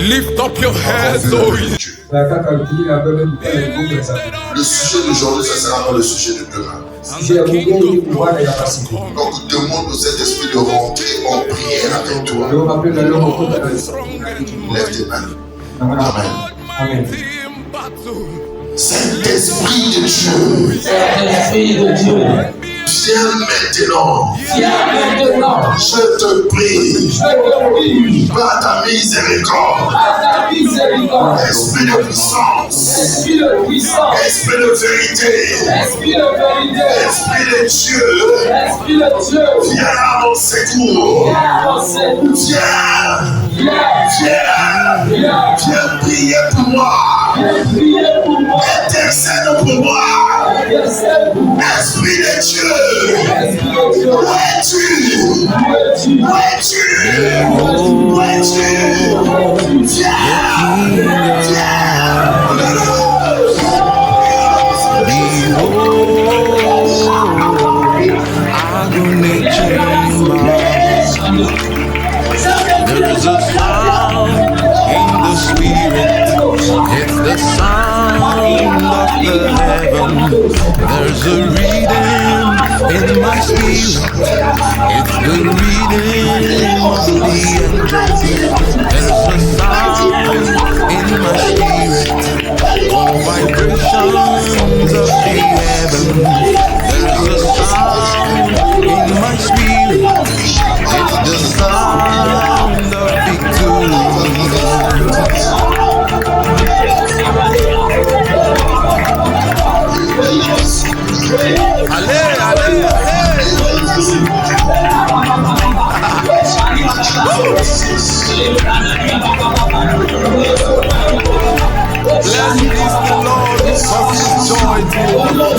Lift up your heads, oh ye. Le sujet d'aujourd'hui, ça sera pas le sujet de demain. Donc demande au Saint-Esprit de rentrer en prière avec toi. Lève tes mains. Amen. Amen. Saint-Esprit de Dieu. Saint-Esprit de Dieu. Viens maintenant. Viens maintenant. Je te prie. Je te prie. Par ta miséricorde. Par ta miséricorde. Esprit de puissance. Esprit de puissance. Esprit de vérité. Esprit de vérité. Esprit de Dieu. Esprit de Dieu. Viens à mon secours. Viens à mon secours. Viens. Viens prier pour moi. Viens prier pour moi. Intercède pour moi. Intercède pour moi. Esprit de Dieu. Esprit de Dieu. Où es-tu? Où es-tu? Où es-tu? There's a sound in the spirit. It's the sound of the heaven. There's a rhythm in my spirit. It's the rhythm of the angels. There's a sound in my spirit. All vibrations of the heaven. There's a sound in my spirit. It's the sound of victory. Allez, allez, allez. Blessed is the Lord who causes joy to overflow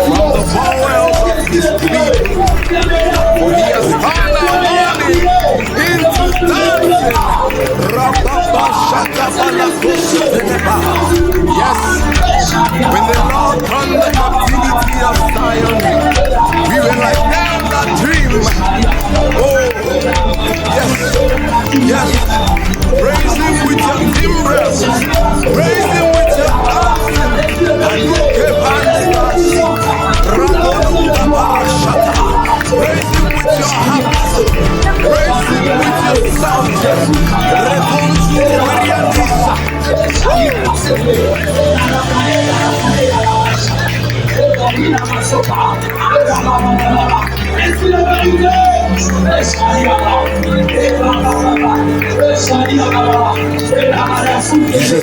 from the bowels of his people. For he has turned our mourning into dancing. Yes, when the Lord turned the captivity of Zion, we were like them that dream. Oh, yes, yes. Praise him with your timbrels. Praise him with your dancing. And look at praise him with your harps. Praise him with your sound.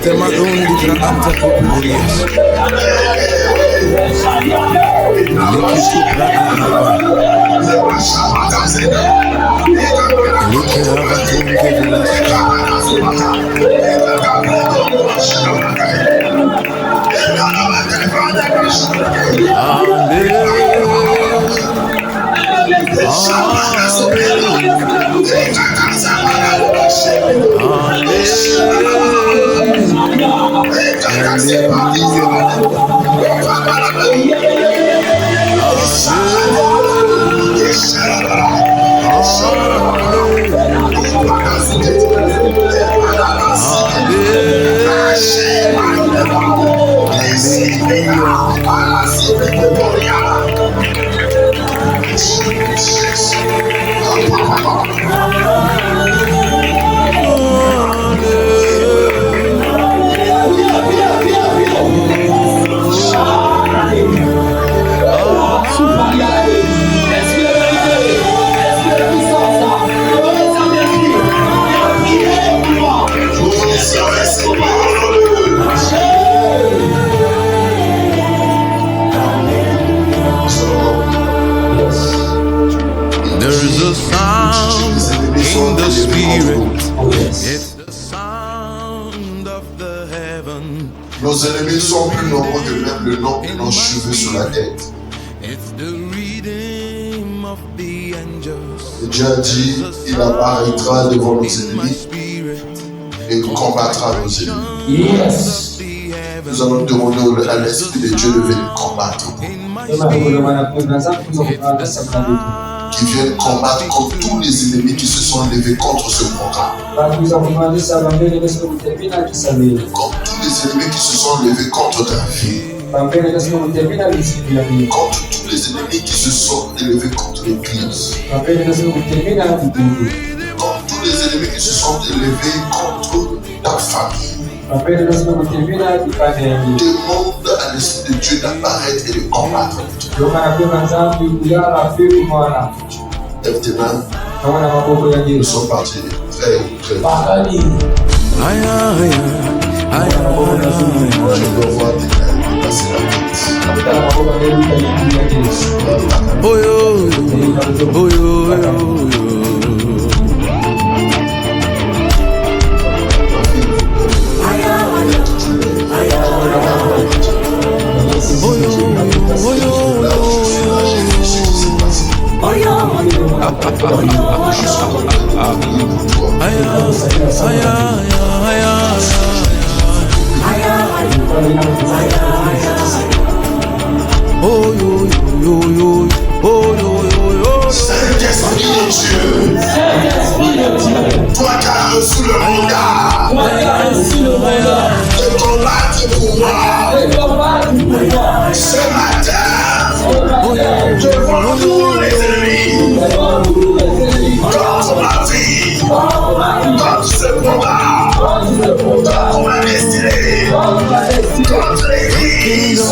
Te madundi tra ante popurias. Nos ennemis sont plus nombreux que même le nombre de nos cheveux sur la tête. Et Dieu a dit, il apparaîtra devant nos ennemis et combattra nos ennemis. Yes. Nous allons demander à l'Esprit de Dieu de venir combattre. qui viennent combattre contre tous les ennemis qui se sont levés contre ce programme. Contre tous les ennemis qui se sont levés contre ta vie. Contre tous les ennemis qui se sont élevés contre l'Église. Contre tous les ennemis qui se sont élevés contre ta famille. Demande à l'Esprit de Dieu d'apparaître et de combattre. Lève tes mains. Nous sommes partis très très vite. Je dois voir tes mains passer la Saint-Esprit de Dieu, toi qui as reçu le regard de combattre pour moi ce matin devant tous les ennemis contre ma vie, contre ce programme, contre ma destinée, contre l'Église.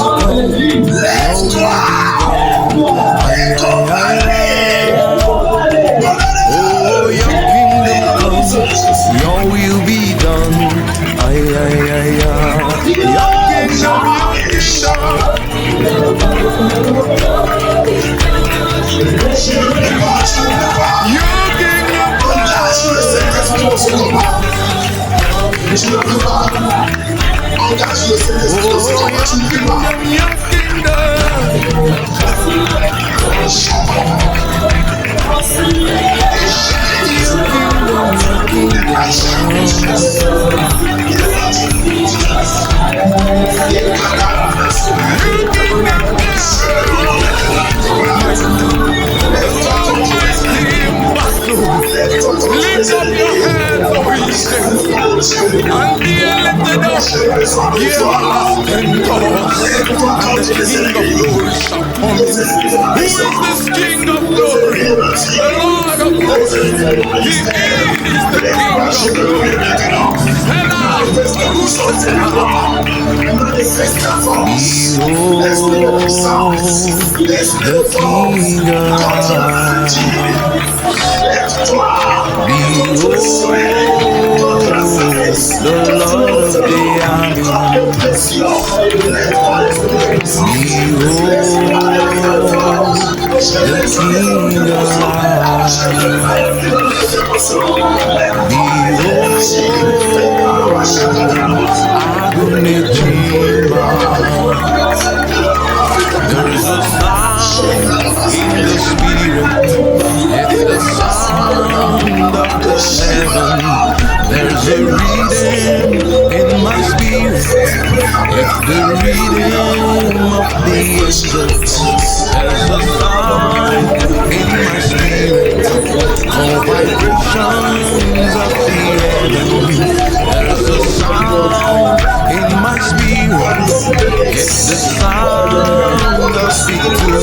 Lève-toi et condamne. Oh, your kingdom comes, your will be done. Ay, ay, ay, ay. Your kingdom, Engage le Saint-Esprit dans ce combat. Tu ne peux pas. Engage le Saint-Esprit dans ce combat. Tu ne peux pas. Lift up your hands, O ye saints, and be lifted up, ye everlasting doors, and the King of glory shall come in. Who is this King of glory? The Lord of hosts. He is the King of glory. The Lord of the army. There is a sound in the spirit. It's the sound of the heaven. There's a reading in my spirit. It's the reading of the angels. There's a sound in my spirit. Oh, vibrations of the heaven. There's a sound in my spirit. It's the sound of victory.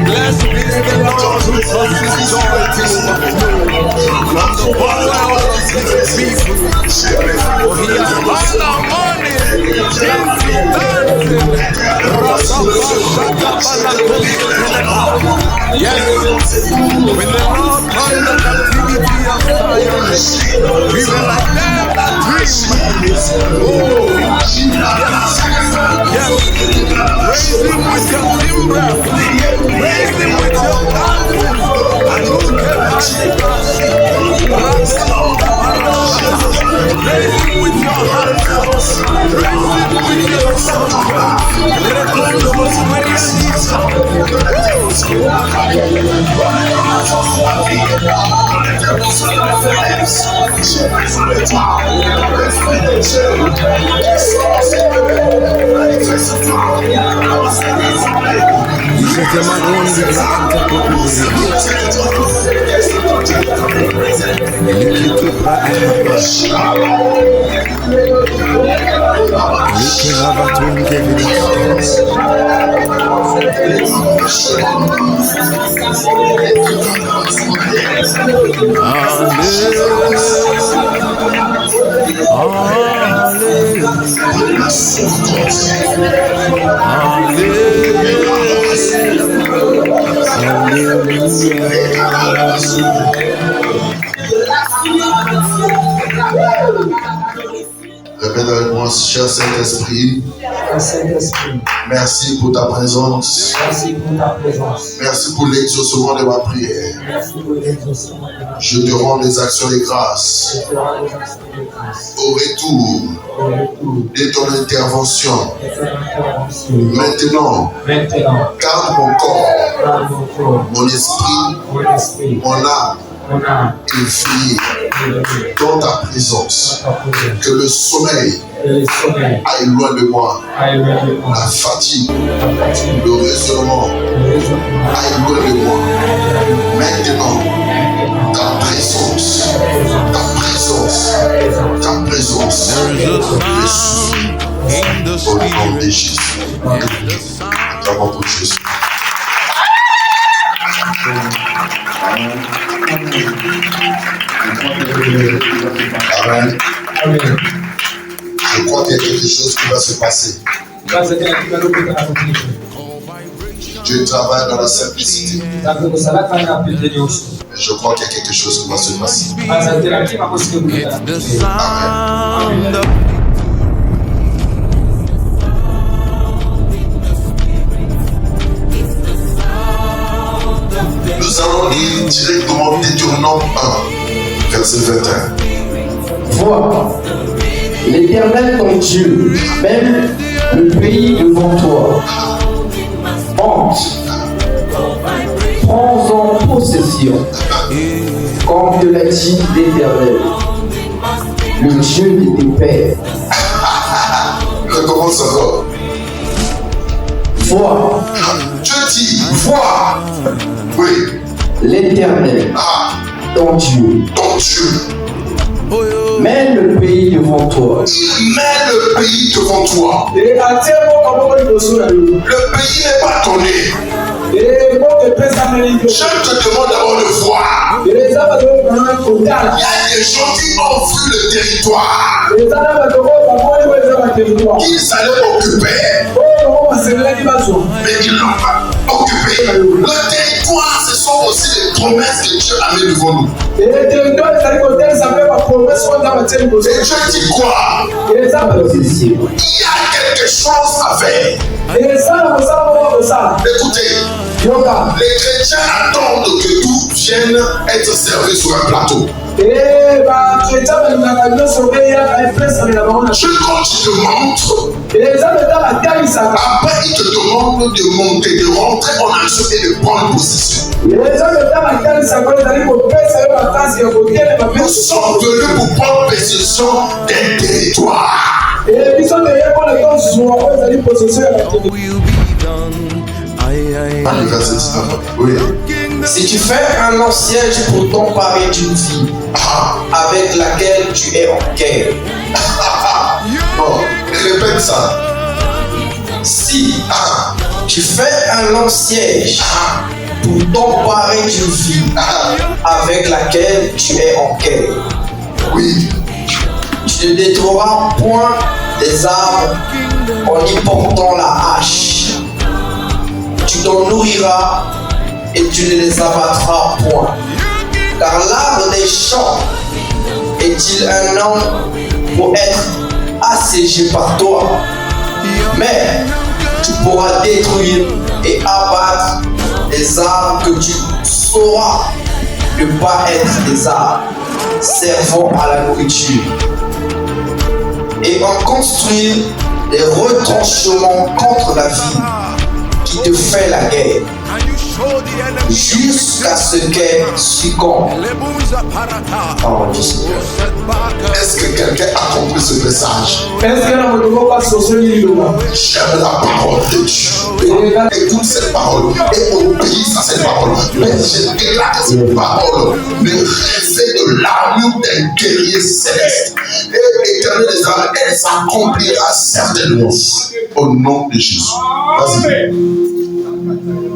Blessed is the Lord who causes joy to overflow from the power of his people. For he has turned our mourning into dancing. Yes, when the Lord turned the captivity of Zion, we were like them that dream. Oh, yes, praise him with your timbrel, praise him with your dancing, and who can praise him with your hands, praise him with your song. Répète avec moi, cher Saint-Esprit. Merci pour ta présence. Merci pour ta présence. Merci pour l'exaucement de ma prière. Merci pour l'exaucement de ma Je te rends les actions et grâces. Je te rends les actions de grâce. Au retour Au retour de ton intervention. de ton intervention. Maintenant, garde mon corps, Garde mon corps, mon esprit, mon esprit, mon âme mon âme, et vie et dans ta présence. ta présence. Que le sommeil Et le sommeil aille loin de moi. aille loin de moi. La fatigue, La fatigue, le raisonnement le raisonnement aille loin de moi. Maintenant, ta présence, ta présence, ta présence. In the Au nom de spirit, Jésus. the sound. Acclamons pour Jésus. Amen. Amen. Je crois qu'il y a quelque chose qui va se passer. Basi kila kitu kinachofanyika. Dieu travaille dans la simplicité. Ndio kusalaka na pende nyuso. Et je crois qu'il y a quelque chose qui va se passer. Basi kila kitu kinachosikika. The sound of Nous allons lire directement Deutéronome 1, verset 21. Vois, l'Éternel ton Dieu, même le pays devant toi. Honte, prends-en possession, comme te l'a dit l'Éternel, le Dieu de tes pères. Recommence encore. Vois, Dieu dit, vois. Oui. l'Éternel Ah, ton Dieu, ton Dieu. mène le pays devant toi. Il met le pays devant toi. Et atemo kama kwa liboso na yo. Le pays n'est pas donné. Et bon que pesa meli. Je te demande d'abord de voir. Et ça va donc kana kotala. Il y a des gens qui ont vu le territoire Et ça va donc kwa kwa hiyo za territoire. qu'ils allaient occuper, Oh, on va se mettre bazo. mais ils n'ont pas occupé. Le territoire, ce sont aussi les promesses que Dieu a mis devant nous. Et territoire ça côté ça fait ma promesse on va mettre liboso. Et Dieu dit quoi? Et ça va Possession. Il y a quelque chose à faire. Et ça va ça. Écoutez, Yoka. les chrétiens attendent que tout vienne être servi sur un plateau. Eh ba chrétien na kanyo sobeya ka pesa na baona. Je quand il te montre, Et ça va ta tali ça. après il te demande de monter, de rentrer en action et de prendre possession. Et ça va ta tali ça kwa ndani ko pesa yo batasi ya kotele ba Nous pesa. sommes venus pour prendre possession d'un territoire. Et biso de yeko le temps zuwa kwa ndani possession ya will be done. Ah, le verset 19. Oui. Si tu fais un long siège pour t'emparer d'une ville avec laquelle tu es en guerre, Bon, répète ça. si tu fais un long siège pour t'emparer d'une ville avec laquelle tu es en guerre, Oui. tu ne détruiras point des arbres en y portant la hache. Tu t'en nourriras et tu ne les abattras point. Car l'arbre des champs est-il un homme pour être assiégé par toi? Mais tu pourras détruire et abattre les arbres que tu sauras ne pas être des arbres servant à la nourriture. Et en construire des retranchements contre la ville qui te fait la guerre. jusqu'à ce qu'elle succombe. Parole du Seigneur. Est-ce que quelqu'un a compris ce message? Est-ce que la moto sur ce livre? J'aime la parole de Dieu. Écoute cette parole et obéis à cette parole. Mais je déclare que cette parole me revêt de l'armure d'un guerrier céleste. Et éternel des âmes, elle s'accomplira certainement. Au nom de Jésus. Vas-y.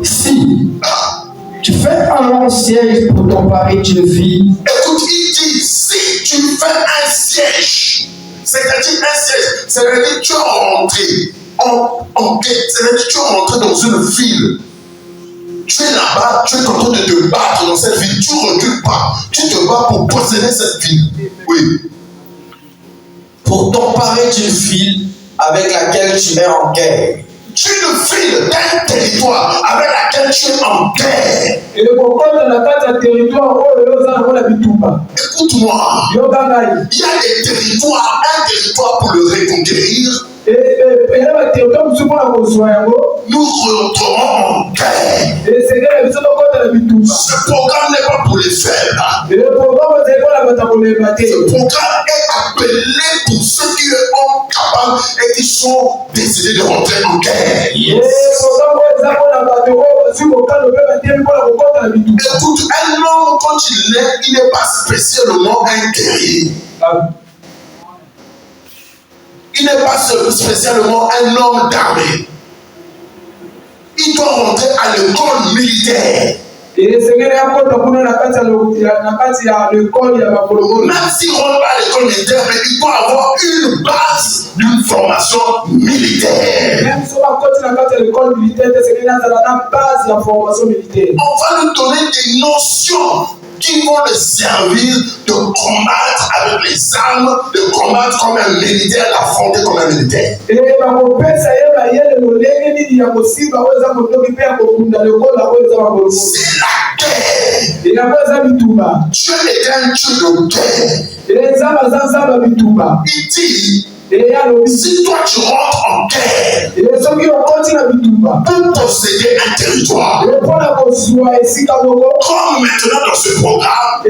Si tu fais un long siège pour t'emparer d'une ville, Écoute, il dit, si tu fais un siège, c'est-à-dire un siège, c'est-à-dire tu es rentré en quête, c'est-à-dire tu es rentré dans une ville. Tu es là-bas, tu es en train de te battre dans cette ville, tu ne recules pas, tu te bats pour posséder cette ville. Oui. Pour t'emparer d'une ville avec laquelle tu es en guerre. Tu une ville d'un territoire avec laquelle tu es en guerre. Et le pourquoi dans la carte territoire, oh, le Zan, on l'a vu tout bas. Écoute-moi, il y a des territoires, un territoire pour le reconquérir. Et là, le territoire, nous sommes à Bozoyango. Nous rentrerons en guerre. Et c'est que nous sommes à la vie tout bas. Ce programme n'est pas pour les faibles. Et le programme, c'est quoi la bataille pour les battre? Ce programme est appelé pour ceux qui sont capables et qui sont décidés de rentrer en guerre. Et le programme, c'est quoi la bataille? Si vous avez le même pour la vie tout bas. Écoute, un homme, quand il n'est pas spécialement un guerrier. Il n'est pas spécialement un homme d'armée. Il doit rentrer à l'école militaire. Et c'est que les apôtres pour la carte à l'école, il y a pas pour même s'il ne rentre pas à l'école militaire, mais il doit avoir une base d'une formation militaire. Même si on va continuer la carte à l'école militaire, c'est que la base de la formation militaire. On va lui donner des notions qui vont le servir de combattre avec les armes, de combattre comme un militaire, d'affronter comme un militaire. Et c'est la guerre. Dieu est un Dieu de guerre. Il dit, si toi tu rentres en guerre pour posséder un territoire, comme maintenant dans ce programme,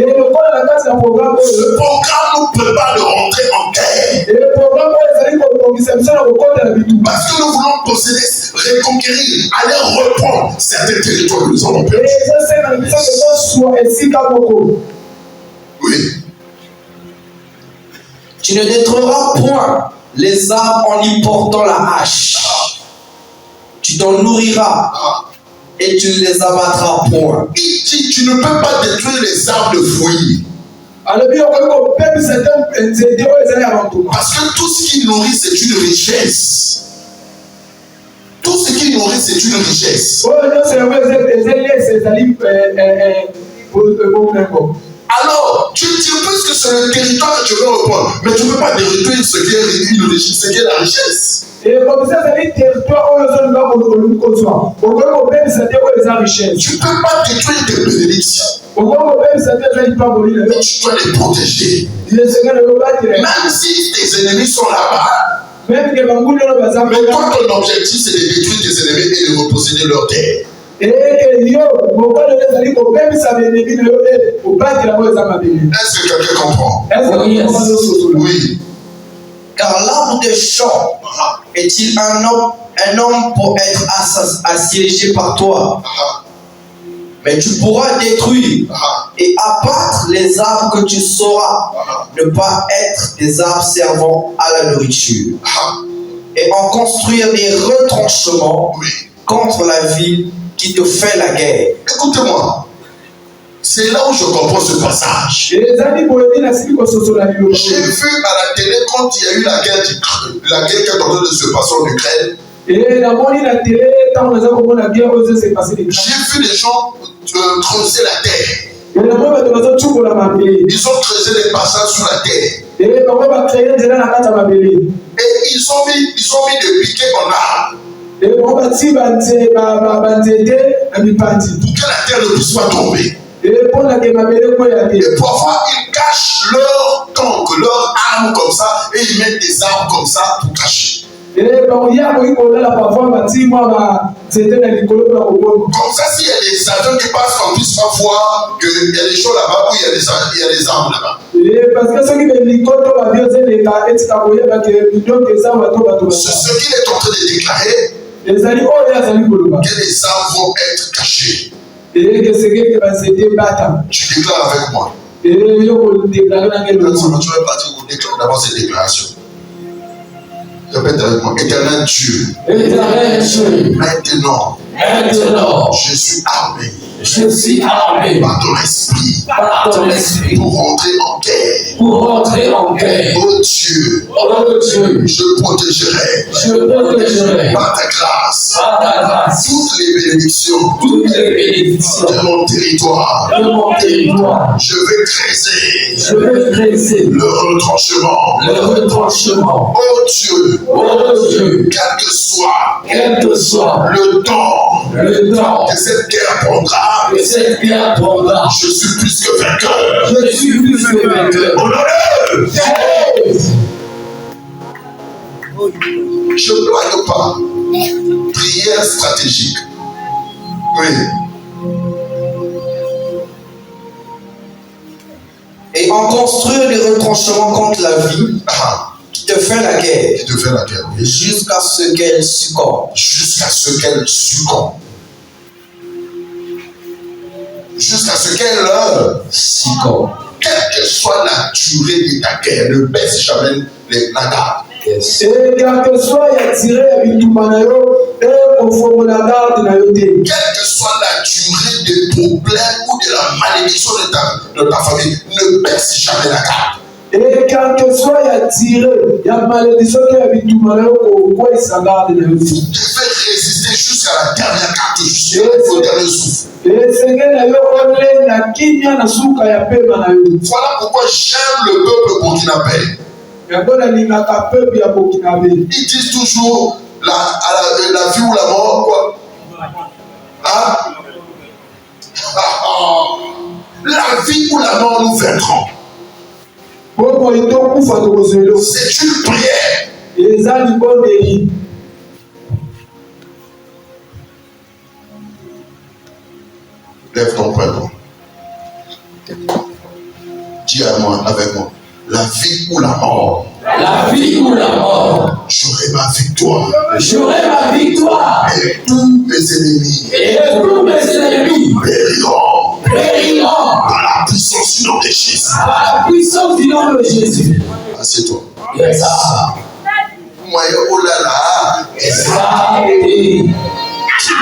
ce programme nous prépare de rentrer en guerre. Parce que nous voulons posséder, reconquérir, aller reprendre certains territoires que nous avons perdus. Oui. Tu ne détruiras point les arbres en y portant la hache. Tu t'en nourriras et tu ne les abattras point. Il dit, tu ne peux pas détruire les arbres de fruits. Parce que tout ce qui nourrit, c'est une richesse. Tout ce qui nourrit, c'est une richesse. Alors, tu dis, puisque c'est le territoire que tu veux reprendre, mais tu ne peux pas détruire ce qui est une richesse, ce qui est la richesse. Et comme ça, c'est un territoire où les gens vont construire. Tu ne peux pas détruire tes bénédictions. Mais tu dois les protéger. Même si tes ennemis sont là-bas. Mais toi, ton objectif, c'est de détruire tes ennemis et de reposséder leur terre. Est-ce que quelqu'un comprend? Oui. Car l'arbre des champs est-il un homme pour être assiégé par toi? Mais tu pourras détruire et abattre les arbres que tu sauras ne pas être des arbres servant à la nourriture. Et en construire des retranchements contre la ville qui te fait la guerre. Écoutez-moi. C'est là où je comprends ce passage. J'ai vu à la télé quand il y a eu la guerre qui est en train de se passer en Ukraine. J'ai vu des gens creuser la terre. Ils ont creusé des passages sous la terre. Et ils ont mis des piquets en arbre. Pour que la terre ne puisse pas tomber. Et parfois, ils cachent leur tank, leur arme comme ça, et ils mettent des arbres comme ça pour cacher. Comme ça, s'il y a des avions qui passent, on puisse pas voir qu'il y a des choses là-bas où il y a des armes là-bas. C'est ce qu'il est en train de déclarer, que les armes vont être cachées. Tu déclares avec moi. Tu vas partir pour déclarer d'abord cette déclaration. Répète avec moi. Éternel Dieu. Maintenant, je suis armé. Par ton esprit. Pour rentrer en guerre. Oh Dieu. Je protégerai. Par ta grâce. Toutes les bénédictions. De mon territoire. Je vais creuser. Le retranchement. Oh Dieu. Quel que soit le temps que cette guerre prendra, je suis plus que vainqueur. Au nom de je ne blague pas. Prière stratégique. Oui. Et en construire des retranchements contre la vie qui te fait la guerre. Oui. Jusqu'à ce qu'elle succombe. Jusqu'à ce qu'elle succombe. Quelle que soit la durée de ta guerre, ne baisse jamais la garde. Yes. Quelle que soit la durée des problèmes ou de la malédiction de ta famille, ne baisse jamais la garde. Et quelle que soit la durée, il y a malédiction qui a vu tout malheur au quoi il s'agarde. Vous devez résister jusqu'à la dernière carte, jusqu'au dernier souffle. Voilà pourquoi j'aime le peuple burkinabé. Ils disent toujours la vie ou la mort, quoi. Hein? La vie ou la mort nous vaincront. C'est une prière. Lève ton poing. Dis à moi, avec moi. La vie ou la mort. J'aurai ma victoire. Et tous mes ennemis. Périront. Par la puissance du nom de Jésus. Assieds-toi. Yes. Moi, oh là là.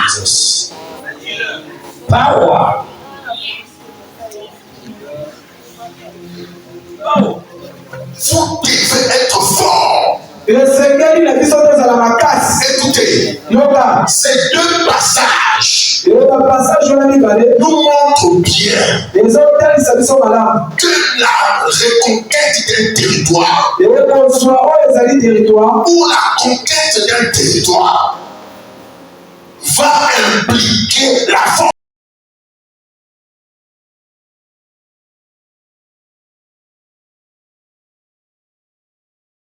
Jesus. Power. Vous devez être fort. Écoutez, ces deux passages nous montrent bien que la reconquête d'un territoire ou la conquête d'un territoire va impliquer la force.